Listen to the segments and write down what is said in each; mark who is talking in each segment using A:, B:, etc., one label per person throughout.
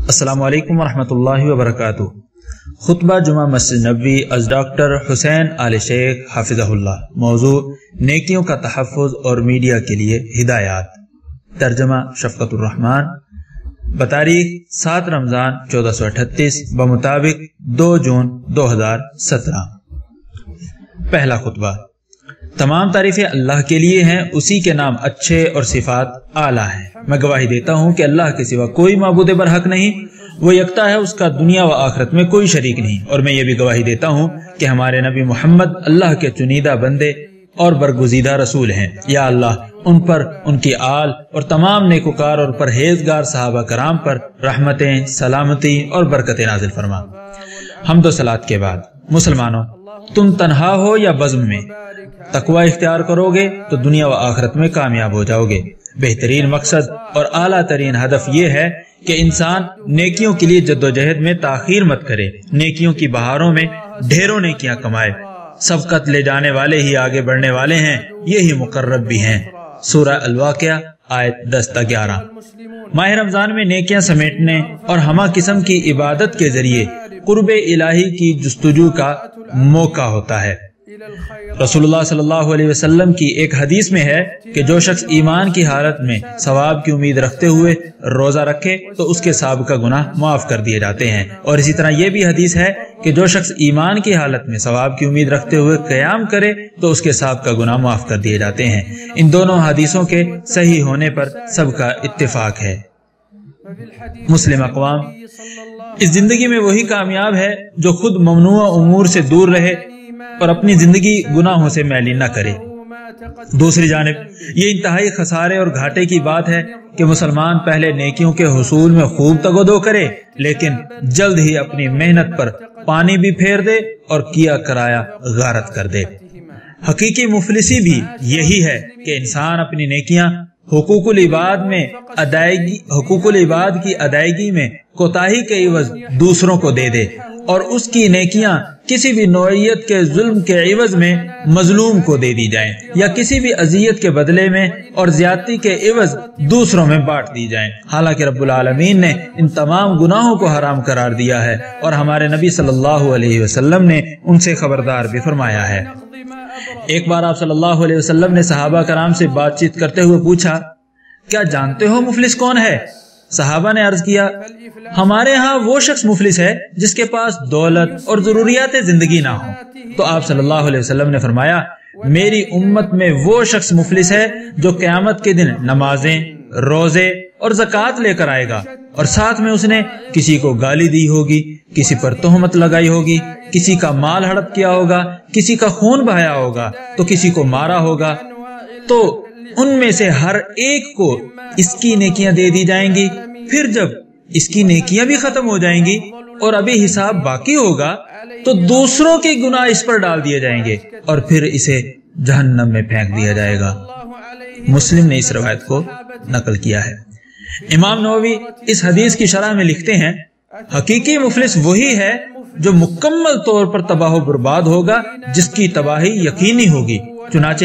A: السلام علیکم ورحمۃ اللہ وبرکاتہ۔ خطبہ جمعہ مسجد نبوی از ڈاکٹر حسین آل شیخ حافظہ اللہ۔ موضوع نیکیوں کا تحفظ اور میڈیا کے لیے ہدایات۔ ترجمہ شفقت الرحمان۔ بتاریخ 7 رمضان 1438 بمطابق 2 جون 2017۔ پہلا خطبہ۔ تمام تعریفیں اللہ کے لیے ہیں، اسی کے نام اچھے اور صفات اعلیٰ ہیں۔ میں گواہی دیتا ہوں کہ اللہ کے سوا کوئی معبود برحق نہیں، وہ یکتا ہے، اس کا دنیا و آخرت میں کوئی شریک نہیں۔ اور میں یہ بھی گواہی دیتا ہوں کہ ہمارے نبی محمد اللہ کے چنیدہ بندے اور برگزیدہ رسول ہیں۔ یا اللہ ان پر، ان کی آل اور تمام نیکوکار اور پرہیزگار صحابہ کرام پر رحمتیں، سلامتی اور برکتیں نازل فرما۔ حمد و صلات کے بعد، مسلمانوں، تم تنہا ہو یا بزم میں تقوی اختیار کرو گے تو دنیا و آخرت میں کامیاب ہو جاؤ گے۔ بہترین مقصد اور اعلیٰ ترین ہدف یہ ہے کہ انسان نیکیوں کے لیے جدوجہد میں تاخیر مت کرے، نیکیوں کی بہاروں میں ڈھیروں نیکیاں کمائے۔ سبقت لے جانے والے ہی آگے بڑھنے والے ہیں، یہی مقرب بھی ہیں۔ سورہ الواقعہ آیت 10-11۔ ماہ رمضان میں نیکیاں سمیٹنے اور ہمہ قسم کی عبادت کے ذریعے قرب الہی کی جستجو کا موقع ہوتا ہے۔ رسول اللہ صلی اللہ علیہ وسلم کی ایک حدیث میں ہے کہ جو شخص ایمان کی حالت میں ثواب کی امید رکھتے ہوئے روزہ رکھے تو اس کے سابقہ گناہ معاف کر دیے جاتے ہیں، اور اسی طرح یہ بھی حدیث ہے کہ جو شخص ایمان کی حالت میں ثواب کی امید رکھتے ہوئے قیام کرے تو اس کے سابقہ گناہ معاف کر دیے جاتے ہیں۔ ان دونوں حدیثوں کے صحیح ہونے پر سب کا اتفاق ہے۔ مسلم اقوام، اس زندگی میں وہی کامیاب ہے جو خود ممنوع امور سے دور رہے اور اپنی زندگی گناہوں سے میلی نہ کرے۔ دوسری جانب یہ انتہائی خسارے اور گھاٹے کی بات ہے کہ مسلمان پہلے نیکیوں کے حصول میں خوب تگودو کرے، لیکن جلد ہی اپنی محنت پر پانی بھی پھیر دے اور کیا کرایا غارت کر دے۔ حقیقی مفلسی بھی یہی ہے کہ انسان اپنی نیکیاں حقوق العباد کی ادائیگی میں کوتاہی کے عوض دوسروں کو دے دے، اور اس کی نیکیاں کسی بھی نوعیت کے ظلم کے عوض میں مظلوم کو دے دی جائیں، یا کسی بھی اذیت کے بدلے میں اور زیادتی کے عوض دوسروں میں بانٹ دی جائیں۔ حالانکہ رب العالمین نے ان تمام گناہوں کو حرام قرار دیا ہے، اور ہمارے نبی صلی اللہ علیہ وسلم نے ان سے خبردار بھی فرمایا ہے۔ ایک بار آپ صلی اللہ علیہ وسلم نے صحابہ کرام سے بات چیت کرتے ہوئے پوچھا، کیا جانتے ہو مفلس کون ہے؟ صحابہ نے عرض کیا، ہمارے ہاں وہ شخص مفلس ہے جس کے پاس دولت اور ضروریات زندگی نہ ہو۔ تو آپ صلی اللہ علیہ وسلم نے فرمایا، میری امت میں وہ شخص مفلس ہے جو قیامت کے دن نمازیں، روزے اور زکوٰۃ لے کر آئے گا، اور ساتھ میں اس نے کسی کو گالی دی ہوگی، کسی پر تہمت لگائی ہوگی، کسی کا مال ہڑپ کیا ہوگا، کسی کا خون بہایا ہوگا، تو کسی کو مارا ہوگا، تو ان میں سے ہر ایک کو اس کی نیکیاں دے دی جائیں گی۔ پھر جب اس کی نیکیاں بھی ختم ہو جائیں گی اور ابھی حساب باقی ہوگا تو دوسروں کے گناہ اس پر ڈال دیے جائیں گے اور پھر اسے جہنم میں پھینک دیا جائے گا۔ مسلم نے اس روایت کو نقل کیا ہے۔ امام نووی اس حدیث کی شرح میں لکھتے ہیں، حقیقی مفلس وہی ہے جو مکمل طور پر تباہ و برباد ہوگا، جس کی تباہی یقینی ہوگی، چنانچہ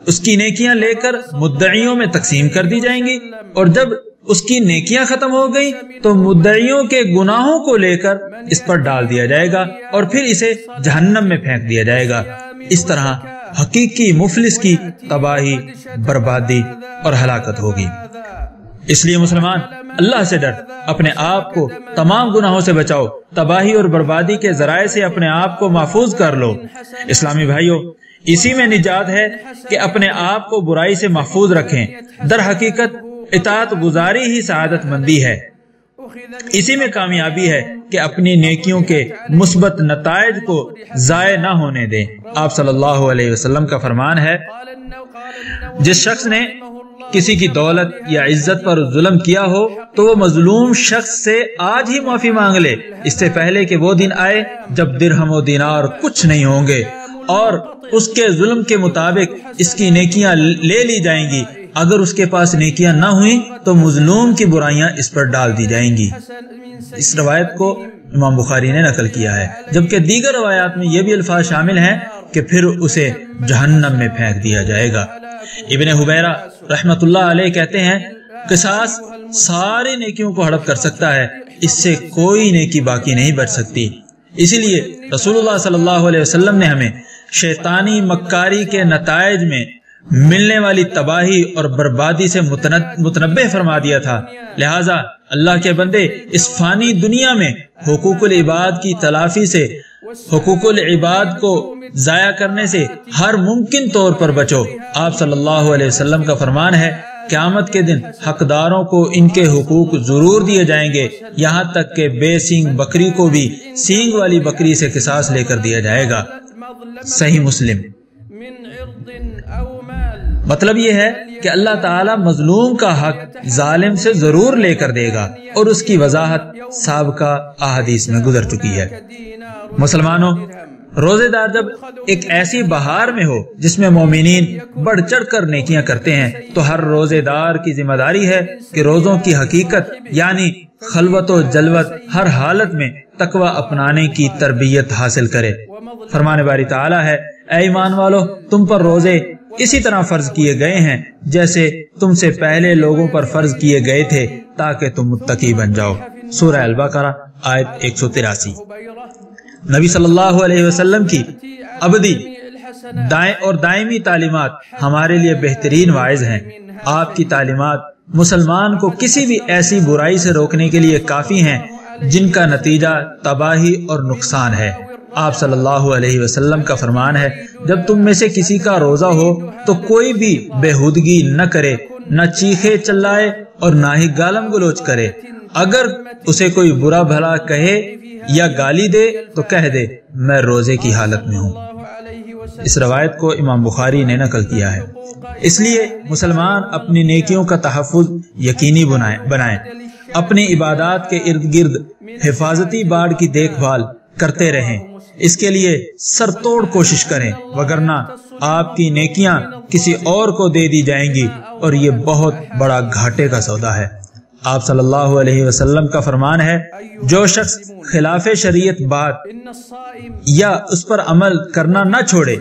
A: اس کی نیکیاں لے کر مدعیوں میں تقسیم کر دی جائیں گی، اور جب اس کی نیکیاں ختم ہو گئی تو مدعیوں کے گناہوں کو لے کر اس پر ڈال دیا جائے گا اور پھر اسے جہنم میں پھینک دیا جائے گا۔ اس طرح حقیقی مفلس کی تباہی، بربادی اور ہلاکت ہوگی۔ اس لیے مسلمان اللہ سے ڈر، اپنے آپ کو تمام گناہوں سے بچاؤ، تباہی اور بربادی کے ذرائع سے اپنے آپ کو محفوظ کر لو۔ اسلامی بھائیوں، اسی میں نجات ہے کہ اپنے آپ کو برائی سے محفوظ رکھیں۔ در حقیقت اطاعت گزاری ہی سعادت مندی ہے، اسی میں کامیابی ہے کہ اپنی نیکیوں کے مثبت نتائج کو ضائع نہ ہونے دیں۔ آپ صلی اللہ علیہ وسلم کا فرمان ہے، جس شخص نے کسی کی دولت یا عزت پر ظلم کیا ہو تو وہ مظلوم شخص سے آج ہی معافی مانگ لے، اس سے پہلے کہ وہ دن آئے جب درہم و دینار کچھ نہیں ہوں گے، اور اس کے ظلم کے مطابق اس کی نیکیاں لے لی جائیں گی۔ اگر اس کے پاس نیکیاں نہ ہوئیں تو مظلوم کی برائیاں اس پر ڈال دی جائیں گی۔ اس روایت کو امام بخاری نے نقل کیا ہے، جبکہ دیگر روایات میں یہ بھی الفاظ شامل ہیں کہ پھر اسے جہنم میں پھینک دیا جائے گا۔ ابن حبیرہ رحمت اللہ علیہ کہتے ہیں، قصاص ساری نیکیوں کو ہڑپ کر سکتا ہے، اس سے کوئی نیکی باقی نہیں بچ سکتی۔ اسی لیے رسول اللہ صلی اللہ علیہ وسلم نے ہمیں شیطانی مکاری کے نتائج میں ملنے والی تباہی اور بربادی سے متنبہ فرما دیا تھا۔ لہذا اللہ کے بندے اس فانی دنیا میں حقوق العباد کی تلافی سے، حقوق العباد کو ضائع کرنے سے ہر ممکن طور پر بچو۔ آپ صلی اللہ علیہ وسلم کا فرمان ہے، قیامت کے دن حقداروں کو ان کے حقوق ضرور دیے جائیں گے، یہاں تک کہ بے سینگ بکری کو بھی سینگ والی بکری سے قصاص لے کر دیا جائے گا۔ صحیح مسلم۔ مطلب یہ ہے کہ اللہ تعالی مظلوم کا حق ظالم سے ضرور لے کر دے گا، اور اس کی وضاحت سابقہ احادیث میں گزر چکی ہے۔ مسلمانوں، روزے دار جب ایک ایسی بہار میں ہو جس میں مومنین بڑھ چڑھ کر نیکیاں کرتے ہیں، تو ہر روزے دار کی ذمہ داری ہے کہ روزوں کی حقیقت یعنی خلوت و جلوت ہر حالت میں تقوی اپنانے کی تربیت حاصل کرے۔ فرمان باری تعالی ہے، اے ایمان والو، تم پر روزے اسی طرح فرض کیے گئے ہیں جیسے تم سے پہلے لوگوں پر فرض کیے گئے تھے، تاکہ تم متقی بن جاؤ۔ سورہ البقرہ آیت 183۔ نبی صلی اللہ علیہ وسلم کی ابدی اور دائمی تعلیمات ہمارے لیے بہترین واعظ ہیں۔ آپ کی تعلیمات مسلمان کو کسی بھی ایسی برائی سے روکنے کے لیے کافی ہیں جن کا نتیجہ تباہی اور نقصان ہے۔ آپ صلی اللہ علیہ وسلم کا فرمان ہے، جب تم میں سے کسی کا روزہ ہو تو کوئی بھی بےہودگی نہ کرے، نہ چیخے چلائے اور نہ ہی گالم گلوچ کرے۔ اگر اسے کوئی برا بھلا کہے یا گالی دے تو کہہ دے، میں روزے کی حالت میں ہوں۔ اس روایت کو امام بخاری نے نقل کیا ہے۔ اس لیے مسلمان اپنی نیکیوں کا تحفظ یقینی بنائیں، اپنی عبادات کے ارد گرد حفاظتی باڑ کی دیکھ بھال کرتے رہیں، اس کے لیے سر توڑ کوشش کریں، وگرنہ آپ کی نیکیاں کسی اور کو دے دی جائیں گی، اور یہ بہت بڑا گھاٹے کا سودا ہے۔ آپ صلی اللہ علیہ وسلم کا فرمان ہے، جو شخص خلاف شریعت بات یا اس پر عمل کرنا نہ چھوڑے،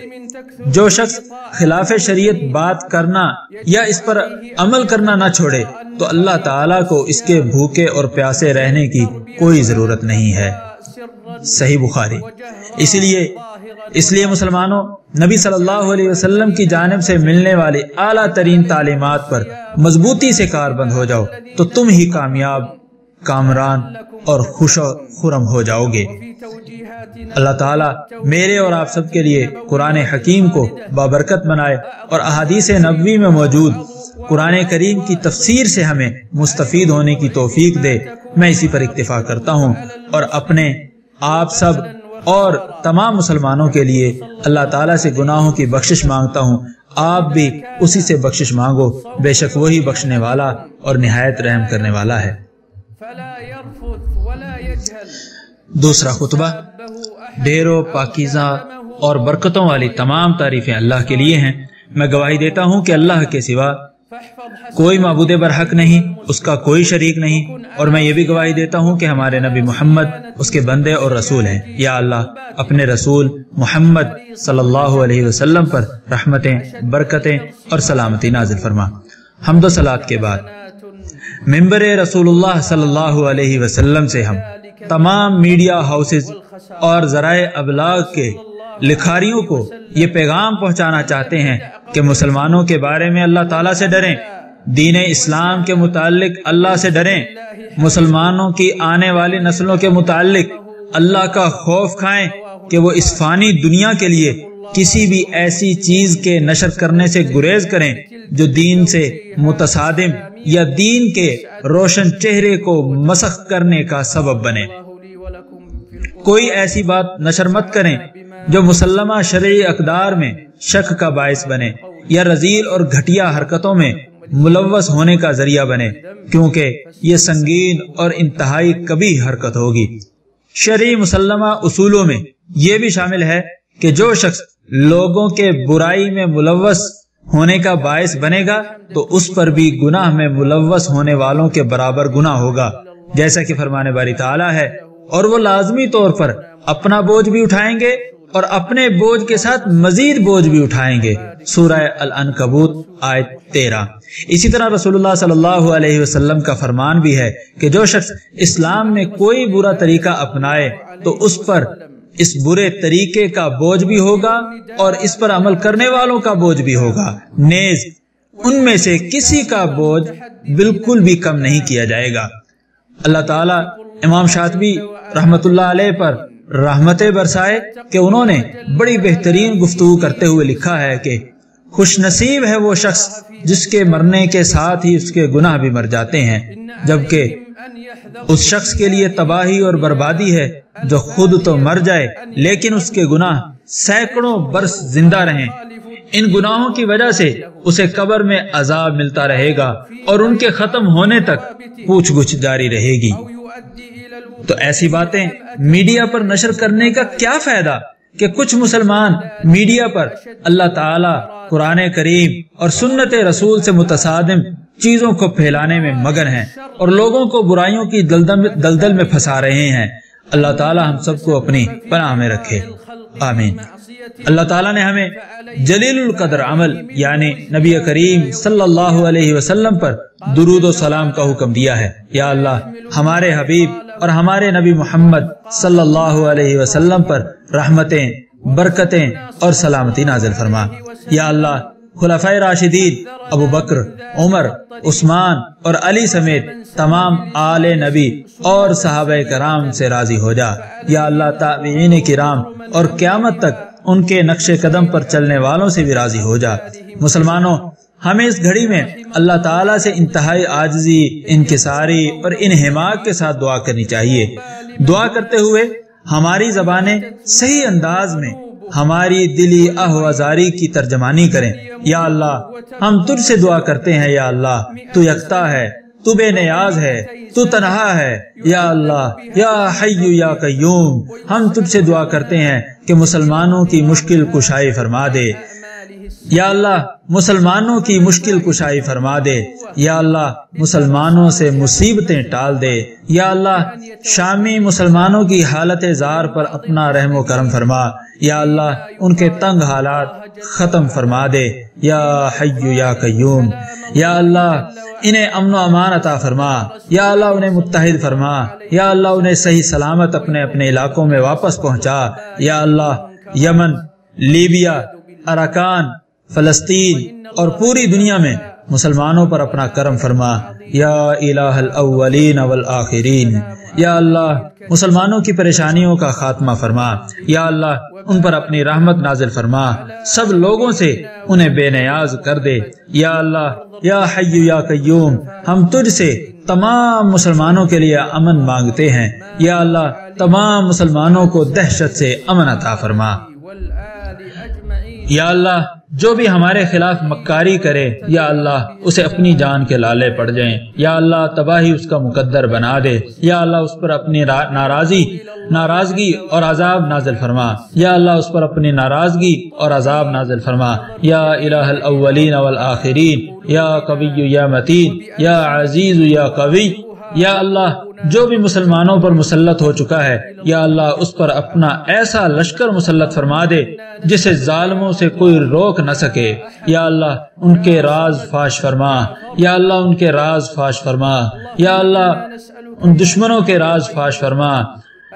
A: جو شخص خلاف شریعت بات کرنا یا اس پر عمل کرنا نہ چھوڑے، تو اللہ تعالیٰ کو اس کے بھوکے اور پیاسے رہنے کی کوئی ضرورت نہیں ہے۔ صحیح بخاری۔ اس لیے مسلمانوں، نبی صلی اللہ علیہ وسلم کی جانب سے ملنے والی اعلیٰ ترین تعلیمات پر مضبوطی سے کاربند ہو جاؤ، تو تم ہی کامیاب، کامران اور خوش و خرم ہو جاؤ گے۔ اللہ تعالیٰ میرے اور آپ سب کے لیے قرآن حکیم کو بابرکت بنائے، اور احادیث نبوی میں موجود قرآن کریم کی تفسیر سے ہمیں مستفید ہونے کی توفیق دے۔ میں اسی پر اکتفا کرتا ہوں، اور اپنے آپ سب اور تمام مسلمانوں کے لیے اللہ تعالیٰ سے گناہوں کی بخشش مانگتا ہوں۔ آپ بھی اسی سے بخشش مانگو، بے شک وہی بخشنے والا اور نہایت رحم کرنے والا ہے۔ دوسرا خطبہ، ڈھیر و پاکیزہ اور برکتوں والی تمام تعریفیں اللہ کے لیے ہیں۔ میں گواہی دیتا ہوں کہ اللہ کے سوا کوئی معبود برحق نہیں، اس کا کوئی شریک نہیں، اور میں یہ بھی گواہی دیتا ہوں کہ ہمارے نبی محمد اس کے بندے اور رسول ہیں۔ یا اللہ اپنے رسول محمد صلی اللہ علیہ وسلم پر رحمتیں، برکتیں اور سلامتی نازل فرما۔ حمد و صلات کے بعد ممبر رسول اللہ صلی اللہ علیہ وسلم سے ہم تمام میڈیا ہاؤسز اور ذرائع ابلاغ کے لکھاریوں کو یہ پیغام پہنچانا چاہتے ہیں کہ مسلمانوں کے بارے میں اللہ تعالیٰ سے ڈریں، دین اسلام کے متعلق اللہ سے ڈریں، مسلمانوں کی آنے والی نسلوں کے متعلق اللہ کا خوف کھائیں کہ وہ اس فانی دنیا کے لیے کسی بھی ایسی چیز کے نشر کرنے سے گریز کریں جو دین سے متصادم یا دین کے روشن چہرے کو مسخ کرنے کا سبب بنے۔ کوئی ایسی بات نشر مت کریں جو مسلمہ شرعی اقدار میں شک کا باعث بنے یا رذیل اور گھٹیا حرکتوں میں ملوث ہونے کا ذریعہ بنے، کیونکہ یہ سنگین اور انتہائی کبیح حرکت ہوگی۔ شرعی مسلمہ اصولوں میں یہ بھی شامل ہے کہ جو شخص لوگوں کے برائی میں ملوث ہونے کا باعث بنے گا تو اس پر بھی گناہ میں ملوث ہونے والوں کے برابر گناہ ہوگا، جیسا کہ فرمان باری تعالیٰ ہے، اور وہ لازمی طور پر اپنا بوجھ بھی اٹھائیں گے اور اپنے بوجھ کے ساتھ مزید بوجھ بھی اٹھائیں گے۔ سورہ العنکبوت آیت 13۔ اسی طرح رسول اللہ صلی اللہ علیہ وسلم کا فرمان بھی ہے کہ جو شخص اسلام میں کوئی برا طریقہ اپنائے تو اس پر اس برے طریقے کا بوجھ بھی ہوگا اور اس پر عمل کرنے والوں کا بوجھ بھی ہوگا، نیز ان میں سے کسی کا بوجھ بالکل بھی کم نہیں کیا جائے گا۔ اللہ تعالیٰ امام شاطبی رحمت اللہ علیہ پر رحمتیں برسائے کہ انہوں نے بڑی بہترین گفتگو کرتے ہوئے لکھا ہے کہ خوش نصیب ہے وہ شخص جس کے مرنے کے ساتھ ہی اس کے گناہ بھی مر جاتے ہیں، جبکہ اس شخص کے لیے تباہی اور بربادی ہے جو خود تو مر جائے لیکن اس کے گناہ سینکڑوں برس زندہ رہیں۔ ان گناہوں کی وجہ سے اسے قبر میں عذاب ملتا رہے گا اور ان کے ختم ہونے تک پوچھ گچھ جاری رہے گی۔ تو ایسی باتیں میڈیا پر نشر کرنے کا کیا فائدہ کہ کچھ مسلمان میڈیا پر اللہ تعالیٰ، قرآن کریم اور سنت رسول سے متصادم چیزوں کو پھیلانے میں مگن ہیں اور لوگوں کو برائیوں کی دلدل میں پھنسا رہے ہیں۔ اللہ تعالیٰ ہم سب کو اپنی پناہ میں رکھے، آمین۔ اللہ تعالیٰ نے ہمیں جلیل القدر عمل یعنی نبی کریم صلی اللہ علیہ وسلم پر درود و سلام کا حکم دیا ہے۔ یا اللہ ہمارے حبیب اور ہمارے نبی محمد صلی اللہ علیہ وسلم پر رحمتیں، برکتیں اور سلامتی نازل فرما۔ یا اللہ خلفائے راشدین ابو بکر، عمر، عثمان اور علی سمیت تمام آل نبی اور صحابہ کرام سے راضی ہو جا۔ یا اللہ تابعین کرام اور قیامت تک ان کے نقش قدم پر چلنے والوں سے بھی راضی ہو جا۔ مسلمانوں، ہمیں اس گھڑی میں اللہ تعالیٰ سے انتہائی عاجزی، انکساری اور انہماک کے ساتھ دعا کرنی چاہیے۔ دعا کرتے ہوئے ہماری زبانیں صحیح انداز میں ہماری دلی آہوازاری کی ترجمانی کریں۔ یا اللہ ہم تجھ سے دعا کرتے ہیں، یا اللہ تو یکتا ہے، تو بے نیاز ہے، تو تنہا ہے۔ یا اللہ یا حی یا قیوم، ہم تجھ سے دعا کرتے ہیں کہ مسلمانوں کی مشکل کشائی فرما دے۔ یا اللہ مسلمانوں کی مشکل کشائی فرما دے۔ یا اللہ مسلمانوں سے مصیبتیں ٹال دے۔ یا اللہ شامی مسلمانوں کی حالت زار پر اپنا رحم و کرم فرما۔ یا اللہ ان کے تنگ حالات ختم فرما دے۔ یا حی یا قیوم، یا اللہ انہیں امن و امان عطا فرما۔ یا اللہ انہیں متحد فرما۔ یا اللہ انہیں صحیح سلامت اپنے اپنے علاقوں میں واپس پہنچا۔ یا اللہ یمن، لیبیا، اراکان، فلسطین اور پوری دنیا میں مسلمانوں پر اپنا کرم فرما۔ یا الہ الاولین والآخرین، یا اللہ مسلمانوں کی پریشانیوں کا خاتمہ فرما۔ یا اللہ ان پر اپنی رحمت نازل فرما، سب لوگوں سے انہیں بے نیاز کر دے۔ یا اللہ یا حی یا قیوم، ہم تجھ سے تمام مسلمانوں کے لیے امن مانگتے ہیں۔ یا اللہ تمام مسلمانوں کو دہشت سے امن عطا فرما۔ یا اللہ جو بھی ہمارے خلاف مکاری کرے، یا اللہ اسے اپنی جان کے لالے پڑ جائیں۔ یا اللہ تباہی اس کا مقدر بنا دے۔ یا اللہ اس پر اپنی ناراضگی اور عذاب نازل فرما۔ یا اللہ اس پر اپنی ناراضگی اور عذاب نازل فرما۔ یا الہ الاولین والآخرین، یا قوی یا متین، یا عزیز یا قوی۔ یا اللہ جو بھی مسلمانوں پر مسلط ہو چکا ہے، یا اللہ اس پر اپنا ایسا لشکر مسلط فرما دے جسے ظالموں سے کوئی روک نہ سکے۔ یا اللہ ان کے راز فاش فرما۔ یا اللہ ان کے راز فاش فرما۔ یا اللہ ان دشمنوں کے راز فاش فرما۔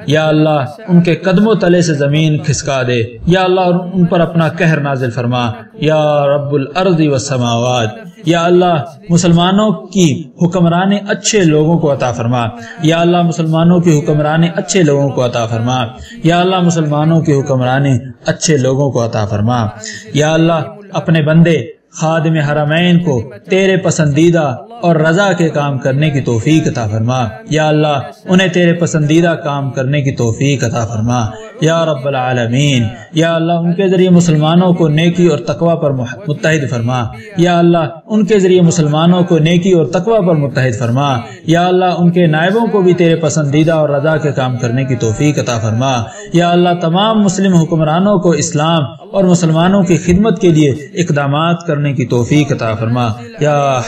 A: یا اللہ ان کے قدموں تلے سے زمین کھسکا دے۔ یا اللہ ان پر اپنا قہر نازل فرما۔ یا رب الارض والسماوات، یا اللہ مسلمانوں کی حکمرانی اچھے لوگوں کو عطا فرما۔ یا اللہ مسلمانوں کی حکمرانی اچھے لوگوں کو عطا فرما۔ یا اللہ مسلمانوں کی حکمرانی اچھے لوگوں کو عطا فرما۔ یا اللہ اپنے بندے خادم حرمین کو تیرے پسندیدہ اور رضا کے کام کرنے کی توفیق عطا فرما۔ یا اللہ انہیں تیرے پسندیدہ کام کرنے کی توفیق عطا فرما۔ یا رب العالمین، یا اللہ ان کے ذریعے مسلمانوں کو نیکی اور تقوی پر متحد فرما۔ یا اللہ ان کے ذریعے مسلمانوں کو نیکی اور تقوی پر متحد فرما۔ یا اللہ ان کے نائبوں کو بھی تیرے پسندیدہ اور رضا کے کام کرنے کی توفیق عطا فرما۔ یا اللہ تمام مسلم حکمرانوں کو اسلام اور مسلمانوں کی خدمت کے لیے اقدامات کرنے کی توفیق عطا فرما۔ یا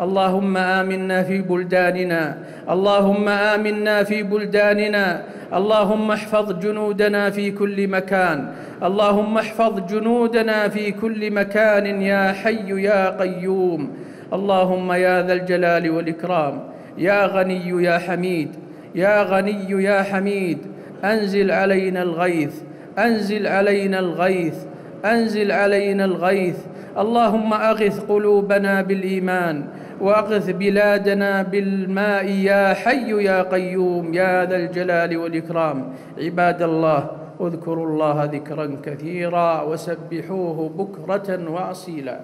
B: اللهم آمنا في بلداننا، اللهم آمنا في بلداننا، اللهم احفظ جنودنا في كل مكان، اللهم احفظ جنودنا في كل مكان يا حي يا قيوم. اللهم يا ذا الجلال والإكرام، يا غني يا حميد، يا غني يا حميد، أنزل علينا الغيث، أنزل علينا الغيث، أنزل علينا الغيث. اللهم أغث قلوبنا بالإيمان، وأغث بلادنا بالماء يا حي يا قيوم يا ذا الجلال والإكرام. عباد الله، اذكروا الله ذكرا كثيرا وسبحوه بكرة وأصيلا.